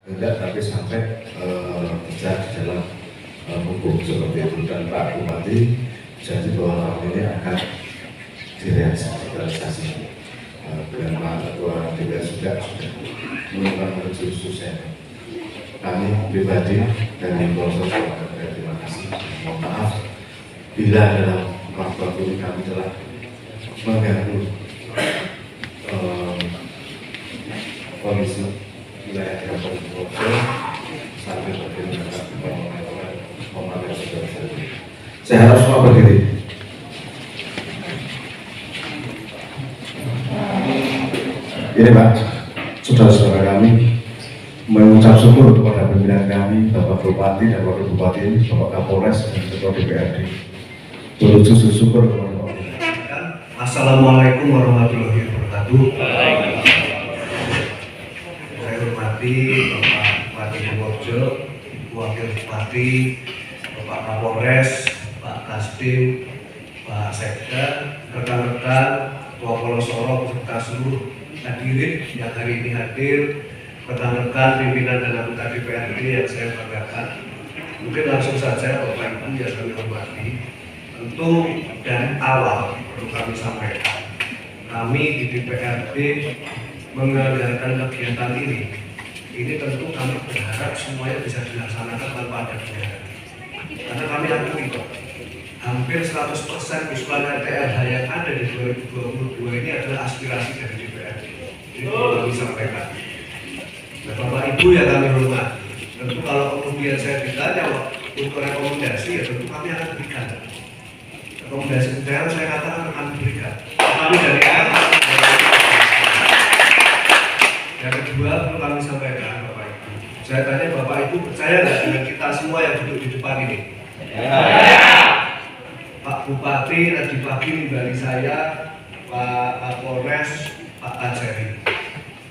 Enggak, tapi sampai bisa di dalam hukum seperti itu. Dan Pak Bupati janji bahwa tahun ini akan direalisasi. Dan Pak Ketua DPR sudah melakukan menuju saya. Kami pribadi dari Polres Surabaya terima kasih. Mohon maaf bila dalam waktu ini kami telah mengganggu kondisi wilayah Kabupaten Purworejo sampai bagaimana pemerintah sudah. Saya harap semua berdiri. Ini Pak, saudara-saudara kami mengucap syukur kepada pimpinan kami, Bapak Bupati dan Wakil Bupati ini, Bapak Kapolres dan Ketua DPRD. Berwujud syukur kepada Allah. Assalamualaikum warahmatullahi wabarakatuh. Saya hormati Bapak Bupati Purworejo, Wakil Bupati, Bapak Kapolres, Pak Kasdim, Pak Sekda, rekan-rekan, Ketua Polosoro beserta seluruh hadirin yang hari ini hadir, rekan-rekan pimpinan dan anggota DPRD yang saya banggakan. Mungkin langsung saja Bapak Ibu yang kami hormati. Tentu dari awal perlu kami sampaikan, kami di DPRD mengadakan kegiatan ini. Ini tentu kami berharap semuanya bisa dilaksanakan tanpa ada kendala. Karena kami akui hampir 100% visual RTLH yang ada di 2022 ini adalah aspirasi dari DPRD. Ini perlu kami sampaikan. Nah, Bapak Ibu yang kami hormati, tentu kalau kemudian saya ditanya untuk rekomendasi, ya tentu kami akan berikan. Rekomendasi yang saya katakan akan berikan. Kami dari atas. Yang kedua perlu kami sampaikan, Bapak Ibu. Saya tanya Bapak Ibu percaya nggak dengan kita semua yang duduk di depan ini? Ya. Pak Bupati tadi pagi nimbali saya, Pak Kapolres, Pak Kajari.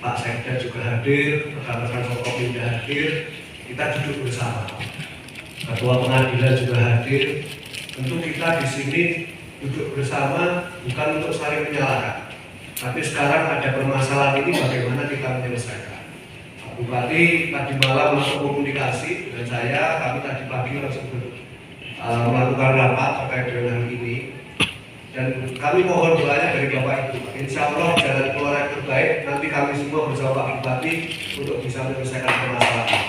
Pak Sekda juga hadir, rekan-rekan Forkopimda hadir, kita duduk bersama. Ketua Pengadilan juga hadir. Tentu kita di sini duduk bersama bukan untuk saling menyalahkan, tapi sekarang ada permasalahan ini bagaimana kita menyelesaikan. Pak Bupati tadi malam masuk komunikasi dengan saya, kami tadi pagi langsung melakukan rapat terkait dengan ini. Dan kami mohon doanya dari Bapak Ibu. Insya Allah jalan keluar yang terbaik. Nanti kami semua bersama Pak Bupati untuk bisa menyelesaikan permasalahan.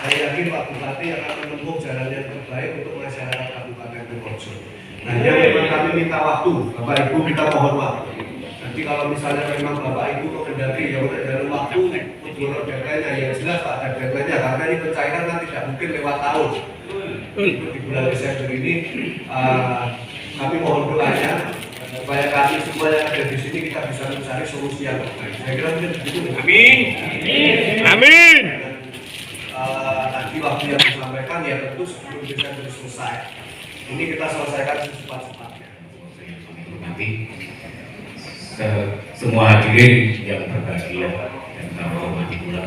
Saya yakin Pak Bupati akan menempuh jalan yang terbaik untuk masyarakat Kabupaten Purworejo. Nah, yang memang kami minta waktu, Bapak Ibu kita mohon waktu. Nanti kalau misalnya memang Bapak Ibu mengendaki yang ada waktu untuk deadline-nya, ya jelas Pak ada deadline-nya karena ini pencairan kan tidak mungkin lewat tahun. Di bulan Desember ini kami mohon doanya supaya kami semua yang ada di sini kita bisa mencari solusi yang terbaik. Saya kira mungkin begitu. Amin. Amin. Nanti waktu yang disampaikan ya tentu sebelum Desember selesai. Ini kita selesaikan secepat-cepatnya. Nanti semua hadirin yang berbahagia dan kami hormati pula.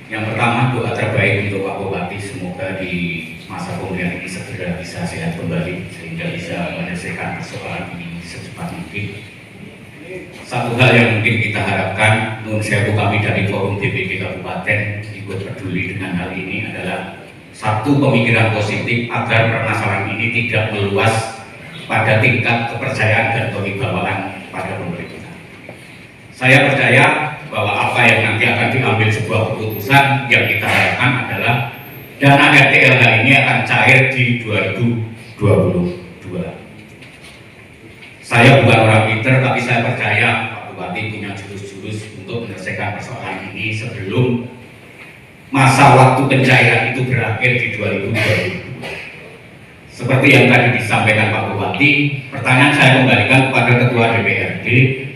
Yang pertama, doa terbaik untuk Pak Bupati, semoga di masa pemulihan ini segera bisa sehat kembali sehingga bisa menyelesaikan persoalan ini secepat mungkin. Satu hal yang mungkin kita harapkan, menurut saya kami dari Forum DPD Kabupaten ikut peduli dengan hal ini adalah satu pemikiran positif agar permasalahan ini tidak meluas pada tingkat kepercayaan dan kewibawaan pada pemerintah. Saya percaya bahwa apa yang nanti akan diambil sebuah keputusan yang kita harapkan adalah dana RTLH ini akan cair di 2022. Saya bukan orang pinter, tapi saya percaya Pak Bupati punya jurus-jurus untuk menyelesaikan persoalan ini sebelum masa waktu pencairan itu berakhir di 2022. Seperti yang tadi disampaikan Pak Bupati, pertanyaan saya kembalikan kepada Ketua DPRD,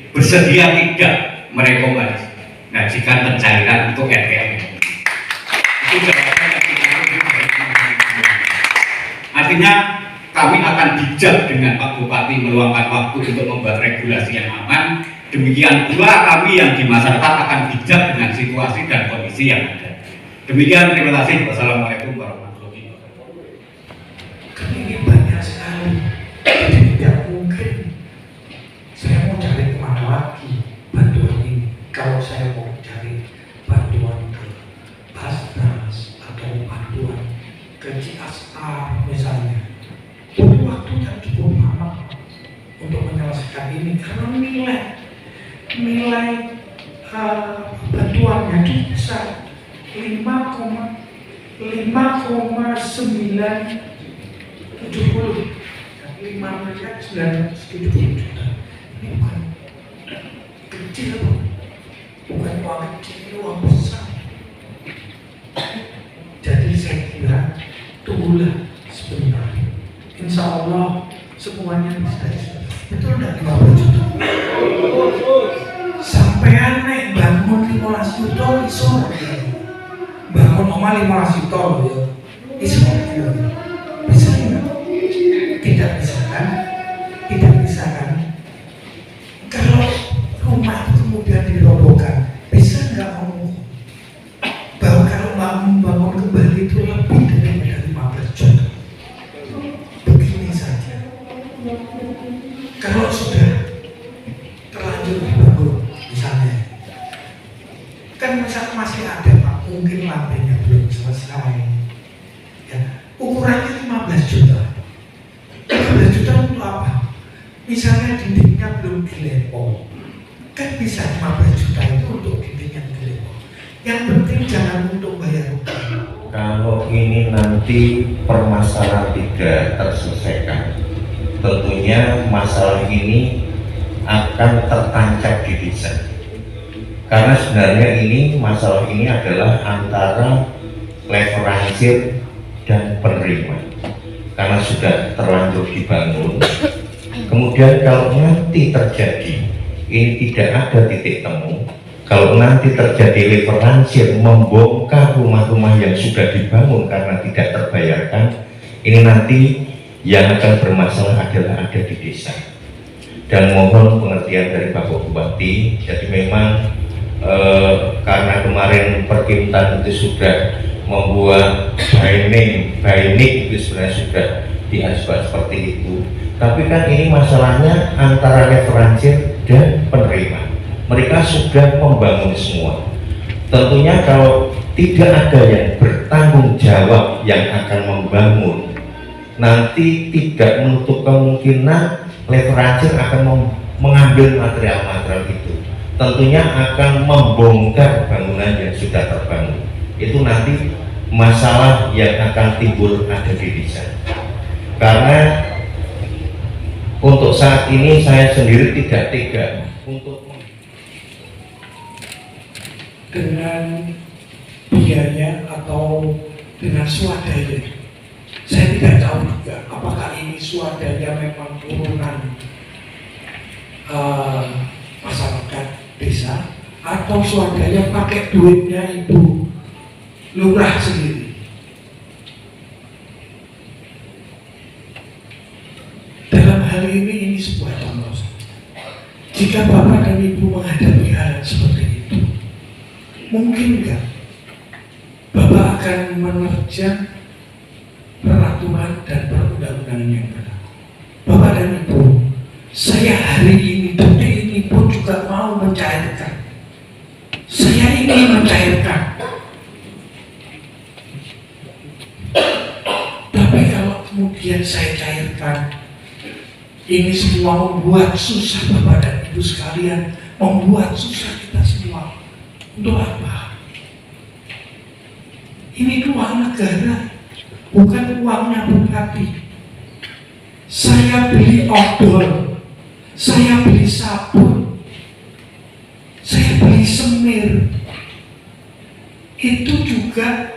bersedia tidak merekomendasikan pencairan untuk RTL. Itu jawabannya yang kita artinya kami akan bijak dengan Pak Bupati meluangkan waktu untuk membuat regulasi yang aman. Demikian pula kami yang di masyarakat akan bijak dengan situasi dan kondisi yang ada. Demikian, terima kasih. Wassalamualaikum warahmatullahi wabarakatuh. Ini banyak sekali, tidak mungkin saya mau cari kemana lagi bantuan ini kalau saya mau mencari bantuan ke Basnas atau bantuan ke Ciastar misalnya, butuh waktu yang cukup lama untuk menyelesaikan ini karena nilai bantuannya itu bisa 5,970 juta. Ini bukan kecil, bukan uang kecil, ini uang besar. Jadi saya kira tunggulah sebentar, insya Allah semuanya bisa diselesaikan. Betul tidak 50 juta? Sampean nek bangun 15 juta iso bangun omah 15 juta ya. Iso bisa enggak? Tidak bisa kan? Tidak bisa kan? Kalau rumah itu kemudian dirobohkan, bisa enggak ngomong bahwa kalau mau membangun kembali itu lebih daripada 15 juta? Begini saja, kalau sudah terlanjur dibangun misalnya, kan masih ada Pak, mungkin lantainya belum selesai ya, ukurannya 15 juta. 15 juta untuk apa? Misalnya dindingnya belum dilepong, kan bisa 15 juta itu untuk dinding yang dilepong. Yang penting jangan untuk bayar utang. Kalau ini nanti permasalahan tidak terselesaikan, tentunya masalah ini akan tertancap di desa. Karena sebenarnya masalah ini adalah antara leveransir dan penerima. Karena sudah terlanjur dibangun, kemudian kalau nanti terjadi ini tidak ada titik temu, kalau nanti terjadi leveransir membongkar rumah-rumah yang sudah dibangun karena tidak terbayarkan, ini nanti yang akan bermasalah adalah ada di desa. Dan mohon pengertian dari Bapak Bupati, jadi memang karena kemarin Perkintan itu sudah membuat bainik itu sebenarnya sudah diajukan seperti itu, tapi kan ini masalahnya antara leveransir dan penerima. Mereka sudah membangun semua. Tentunya kalau tidak ada yang bertanggung jawab yang akan membangun, nanti tidak menutup kemungkinan leveransir akan mengambil material-material itu, tentunya akan membongkar bangunan yang sudah terbangun. Itu nanti masalah yang akan timbul ada di desa. Karena untuk saat ini saya sendiri tidak tega untuk dengan biaya atau dengan swadaya. Saya tidak tahu juga apakah ini swadaya memang turunan masyarakat desa atau swadaya pakai duitnya ibu lurah sendiri. Dalam hal ini sebuah contoh. Jika bapak dan ibu menghadapi hal seperti itu, mungkin enggak bapak akan menerjang peraturan dan perundang-undangan yang berlaku. Bapak dan ibu, saya hari ini, detik ini pun juga mau mencairkan. Saya ingin mencairkan. Tapi kalau kemudian saya cairkan, ini semua membuat susah Bapak dan Ibu sekalian, membuat susah kita semua. Untuk apa? Ini uang negara, bukan uangnya Bupati. Saya beli odol, saya beli sabun, saya beli semir. Itu juga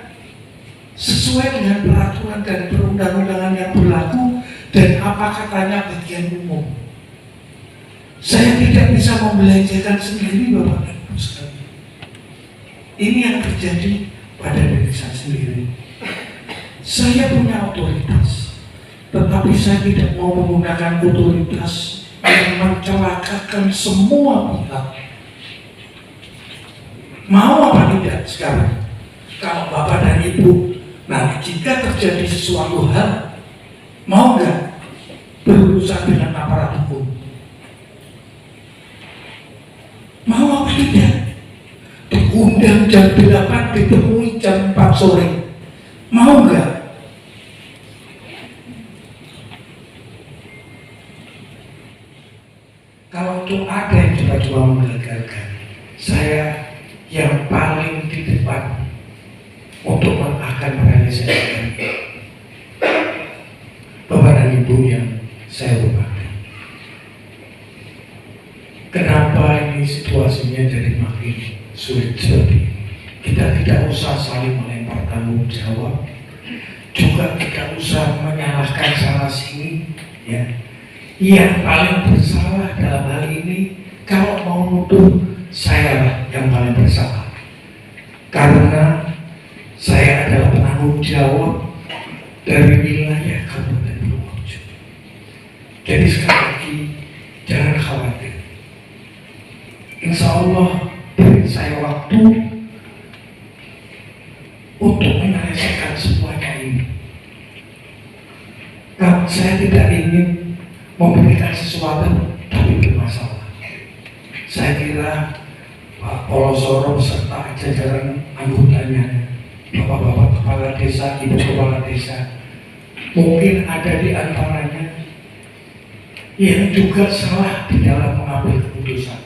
sesuai dengan peraturan dan perundang-undangan yang berlaku dan apa katanya bagian umum. Saya tidak bisa membelanjakan sendiri Bapak dan Ibu sekalian. Ini yang terjadi pada diri saya sendiri. Saya punya otoritas, tetapi saya tidak mau menggunakan otoritas yang mencelakakan semua pihak. Mau apa tidak sekarang? Kalau Bapak dan Ibu, nah jika terjadi sesuatu hal, mau nggak berurusan dengan aparat hukum? Mau apa tidak? diundang jam 8, ditemui jam 4 sore. Mau nggak? Kalau itu ada yang coba-coba menggagalkan, saya yang paling di depan untuk akan merealisasikan. Bapak dan Ibu yang saya hormati, kenapa ini situasinya jadi makin sulit seperti ini? Kita tidak usah saling melempar tanggung jawab, juga tidak usah menyalahkan sana sini, ya. Yang paling bersalah dalam hal ini, kalau mau nuduh, saya yang paling bersalah, karena saya adalah penanggung jawab dari wilayah Kabupaten Purworejo. Jadi sekali lagi, jangan khawatir. Insya Allah beri saya waktu untuk menyelesaikan semuanya ini. Kalau saya tidak ingin memberikan sesuatu tapi bermasalah. Saya kira Pak Polosoro serta jajaran anggotanya, bapak-bapak kepala desa, ibu kepala desa, mungkin ada di antaranya yang juga salah di dalam mengambil keputusan.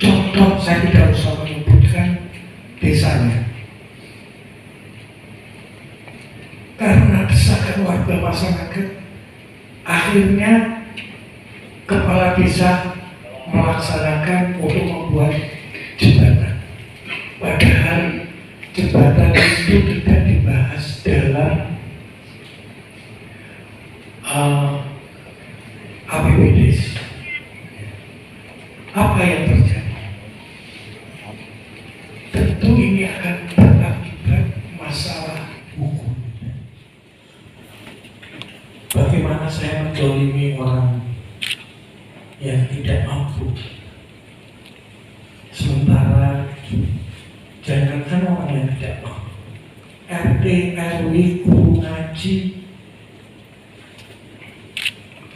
Contoh, saya tidak usah menyebutkan desanya, karena desakan warga masyarakat, akhirnya kepala desa melaksanakan untuk membuat jembatan. Padahal jembatan itu tidak dibahas dalam APBD. Apa yang terjadi? Tentu ini akan berakibat masalah hukum. Bagaimana saya menzalimi orang yang tidak mampu, sementara jangankan orang yang tidak mampu, RT, RW, guru ngaji,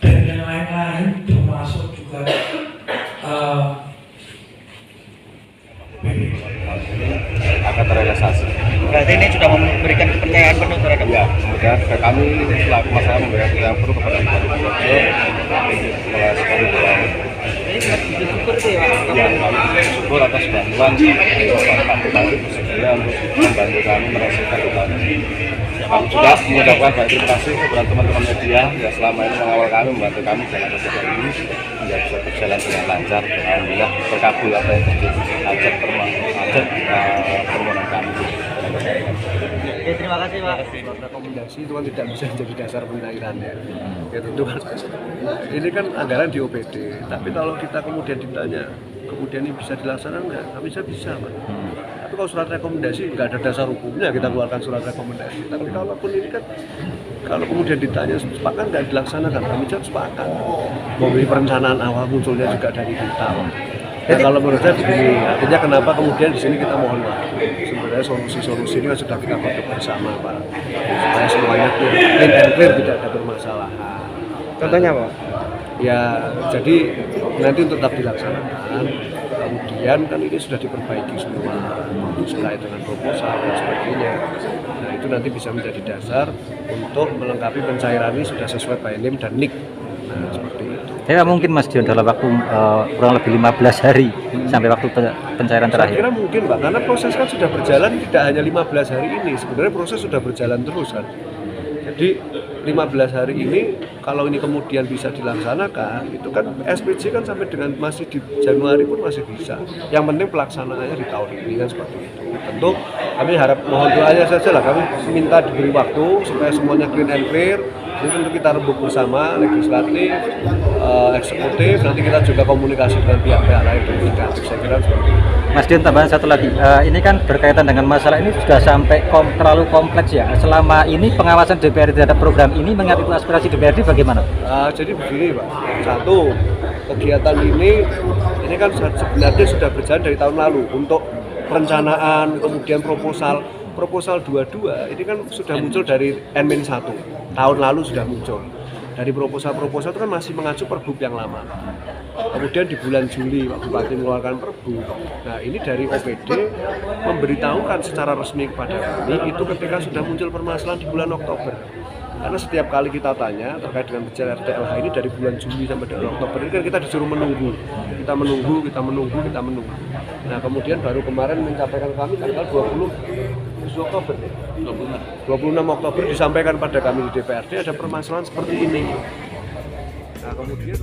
dan yang lain-lain, termasuk juga akan terrealisasi. Berarti ini sudah memberikan kepercayaan penuh terhadap Ya, kemudian kami selaku masyarakat memberikan kepercayaan penuh kepada Bupati Purworejo mulai sekali berlalu. bersyukur sih Pak. Ya, kami bersyukur atas bantuan Pak Bupati bersedia untuk membantu kami menyelesaikan tugas. Kami juga mengucapkan banyak terima kasih kepada teman-teman media yang selama ini mengawal kami, membantu kami dalam proses ini hingga bisa berjalan dengan lancar. Alhamdulillah terkabul apa yang terjadi permohonan kami. Ya, terima kasih Pak. Surat rekomendasi itu kan tidak bisa jadi dasar pencairannya. Ya tentu kan ini kan anggaran di OPD. Tapi kalau kita kemudian ditanya, kemudian ini bisa dilaksanakan nggak? Kami bisa Pak. Tapi kalau surat rekomendasi nggak ada dasar hukumnya kita keluarkan surat rekomendasi. Tapi kalaupun ini kan kalau kemudian ditanya sepakat nggak dilaksanakan, kami jawab sepakat. Memberi perencanaan awal munculnya juga dari kita. Ya kalau menurut saya begini, artinya kenapa kemudian di sini kita mohon maaf. Sebenarnya solusi-solusi ini kan sudah kita buat bersama Pak, supaya semuanya clean and clear, tidak ada permasalahan. Contohnya Pak? Ya jadi nanti tetap dilaksanakan. Kemudian kan ini sudah diperbaiki semua, terkait dengan proposal dan sebagainya. Nah itu nanti bisa menjadi dasar untuk melengkapi pencairan ini sudah sesuai by name dan NIK. Nah seperti itu. Ya mungkin Mas Dion dalam waktu kurang lebih 15 hari sampai waktu pencairan terakhir. Saya kira mungkin Pak, karena proses kan sudah berjalan tidak hanya 15 hari ini, sebenarnya proses sudah berjalan terus kan. Jadi 15 hari ini kalau ini kemudian bisa dilaksanakan, itu kan SPJ kan sampai dengan masih di Januari pun masih bisa. Yang penting pelaksanaannya di tahun ini kan seperti itu. Tentu kami harap mohon doanya saja lah, kami minta diberi waktu supaya semuanya clean and clear. Jadi tentu kita rembuk bersama, legislatif, eksekutif, nanti kita juga komunikasi dengan pihak-pihak lain dan saya kira seperti itu. Mas Dion, tambahan satu lagi, ini kan berkaitan dengan masalah ini sudah sampai terlalu kompleks ya. Selama ini pengawasan DPRD terhadap program ini mengingat itu aspirasi DPRD bagaimana? Jadi begini Pak, satu, kegiatan ini kan sebenarnya sudah berjalan dari tahun lalu untuk perencanaan, kemudian proposal 22 ini kan sudah muncul dari N-1, tahun lalu sudah muncul. dari proposal-proposal itu kan masih mengacu Perbup yang lama. Kemudian di bulan Juli Pak Bupati mengeluarkan Perbu. Nah ini dari OPD memberitahukan secara resmi kepada kami itu ketika sudah muncul permasalahan di bulan Oktober. Karena setiap kali kita tanya terkait dengan bicara RTLH ini dari bulan Juli sampai dengan Oktober ini kan kita disuruh menunggu. Kita menunggu. Nah kemudian baru kemarin menyampaikan ke kami tanggal 26 Oktober. 26 Oktober disampaikan pada kami di DPRD ada permasalahan seperti ini. Nah kemudian